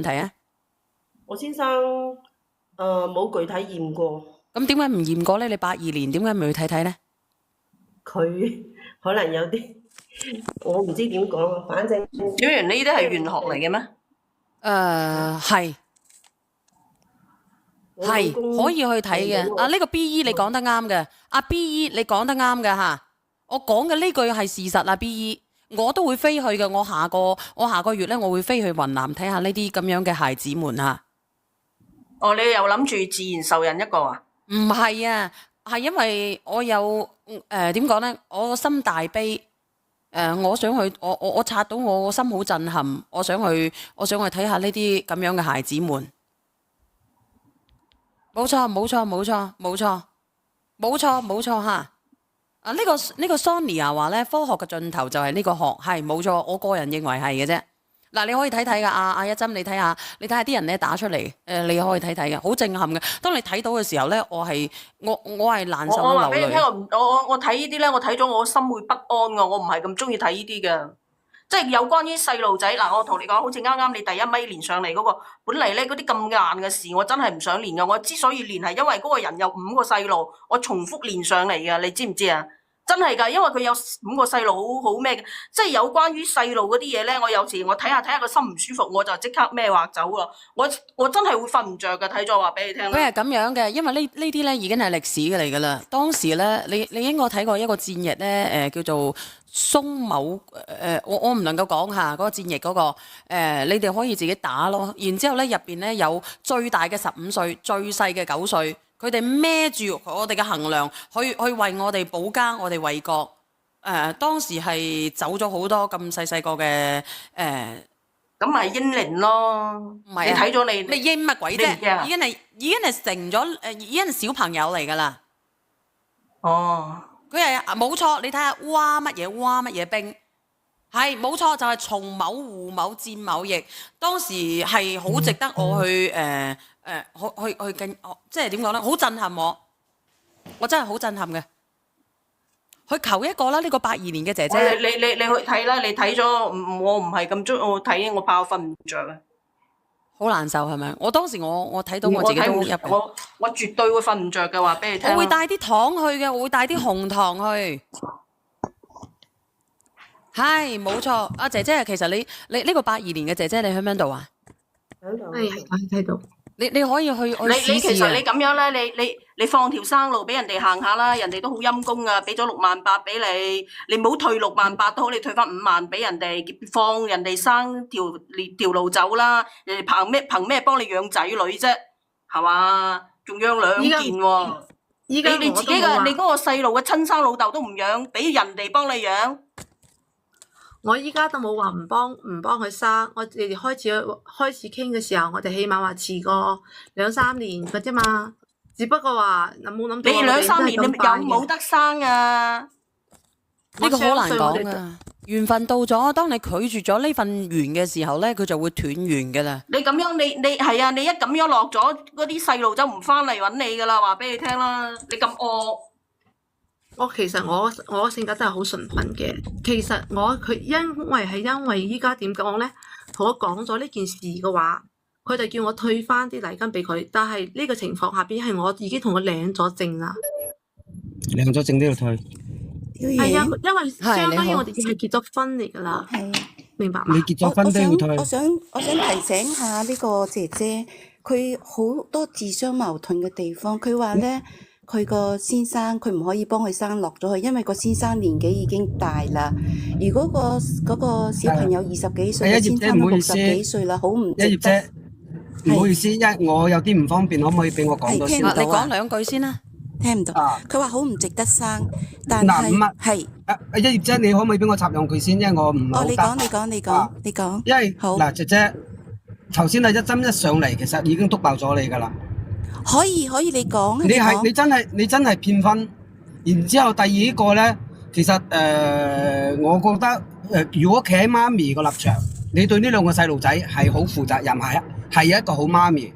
題啊？我先生冇具體驗過，咁點解唔驗過咧？你82年點解唔去睇睇咧？佢可能有啲我唔知點講啊，反正小圓呢啲係玄學嚟嘅咩？係可以去睇嘅。呢個 B.E 你講得啱嘅，阿 B.E 你講得啱嘅嚇。我講嘅呢句係事實啊 ，B.E 我都會飛去嘅。我下個月咧，我會飛去雲南睇下呢啲咁樣嘅孩子們嚇。哦，你又諗住自然受孕一個啊？唔係啊，係因為我有點講咧，我心大悲。我想去，我察到我心好震撼，我想去睇下呢啲咁樣嘅孩子們。冇錯嚇。呢個 Sonia 話咧，科學嘅盡頭就係呢個學，係冇錯，我個人認為係嘅啫。嗱，你可以睇睇噶，阿一針，你睇下啲人咧打出嚟，你可以睇睇嘅，好震撼嘅。當你睇到嘅時候咧，我係難受到流淚。我話俾你聽，我睇呢啲咧，我睇咗我心會不安噶，我唔係咁中意睇呢啲嘅。即係有關於細路仔嗱，我同你講，好似啱啱你第一咪連上嚟嗰個，本嚟咧嗰啲咁硬嘅事，我真係唔想連噶。我之所以連係因為嗰個人有5個細路，我重複連上嚟嘅，你知唔知啊？真係㗎，因為佢有5個細路，好咩嘅，即係有關於細路嗰啲嘢咧，我有時我睇下個心唔舒服，我就即刻咩話走啊！我真係會瞓唔着㗎，睇咗話俾你聽。佢係咁樣嘅，因為呢啲咧已經係歷史嘅嚟㗎啦。當時咧，你應該睇過一個戰役咧，叫做蘇某我唔能夠講下嗰個戰役嗰個你哋可以自己打咯。然之後咧，入邊咧有最大嘅15歲，最細嘅9歲。佢哋孭住我哋嘅衡量，去為我哋保家，我哋為國。當時係走咗好多咁細個嘅咁咪英靈咯。唔係，你睇咗你英乜鬼啫？已經係成咗已經係小朋友嚟㗎啦。哦，佢係冇錯，你睇下蛙乜嘢兵，係冇錯，就係從某胡某戰某役。當時係好值得我去去即係點講咧？好震撼我真係好震撼嘅。去求一個啦，呢個82年嘅姐姐。你去睇啦，你睇咗我唔係咁中意，我睇我怕我瞓唔着啊。好難受係咪？我當時我睇到我自己都入我絕對會瞓唔着嘅，話俾你聽。我會帶啲糖去嘅，我會帶啲紅糖去。係冇錯，阿姐姐，其實你呢個82年嘅姐姐，你喺邊度啊？喺度。係睇到。你可以去試試。你其實你咁樣咧，你放條生路俾人哋行下啦，人哋都好陰功啊，俾咗68000俾你，你唔好退68000都好，你退翻50000俾人哋，放人哋生條路走啦。人哋憑咩幫你養仔女啫？係嘛？仲養2件喎。你自己嘅你嗰個細路嘅親生老豆都唔養，俾人哋幫你養。我依家都冇話唔幫佢生，我哋開始傾嘅時候，我哋起碼話遲過2-3年嘅啫嘛。只不過話冇諗到。你2-3年你有冇得生啊？呢個好難講啊！緣分到咗，當你拒絕咗呢份緣嘅時候咧，佢就會斷緣噶啦。你咁樣，你係啊！你一咁樣落咗，嗰啲細路就唔翻嚟揾你噶啦，話俾你聽啦！你咁惡。其實我性格真係好純品嘅。其實佢因為依家點講咧，同我講咗呢件事嘅話，佢就叫我退翻啲禮金俾佢。但係呢個情況下邊係我已經同佢領咗證啦。領咗證都要退。係啊，因為相當於我哋係結咗婚嚟噶啦。係，明白嗎？你結咗婚都要退。我想提醒下呢個姐姐，佢好多自相矛盾嘅地方。佢話咧。佢個先生佢唔可以幫佢生落咗去，因為個先生年紀已經大啦。如果嗰個小朋友20幾歲，個先生都60幾歲啦，好唔值得。唔好意思，因為我有啲唔方便，可唔可以俾我講多先？你講2句先啦。聽唔到。佢話好唔值得生，但係係。一葉姐，你可唔可以俾我插兩句先？因為我唔好答。你講。因為嗱，姐姐頭先係一針一上嚟，其實已經篤爆咗你㗎啦。可以，你講。你真係騙婚，然之後第二個咧，其實我覺得如果企喺媽咪個立場，你對呢2個細路仔係好負責任，係一個好媽咪。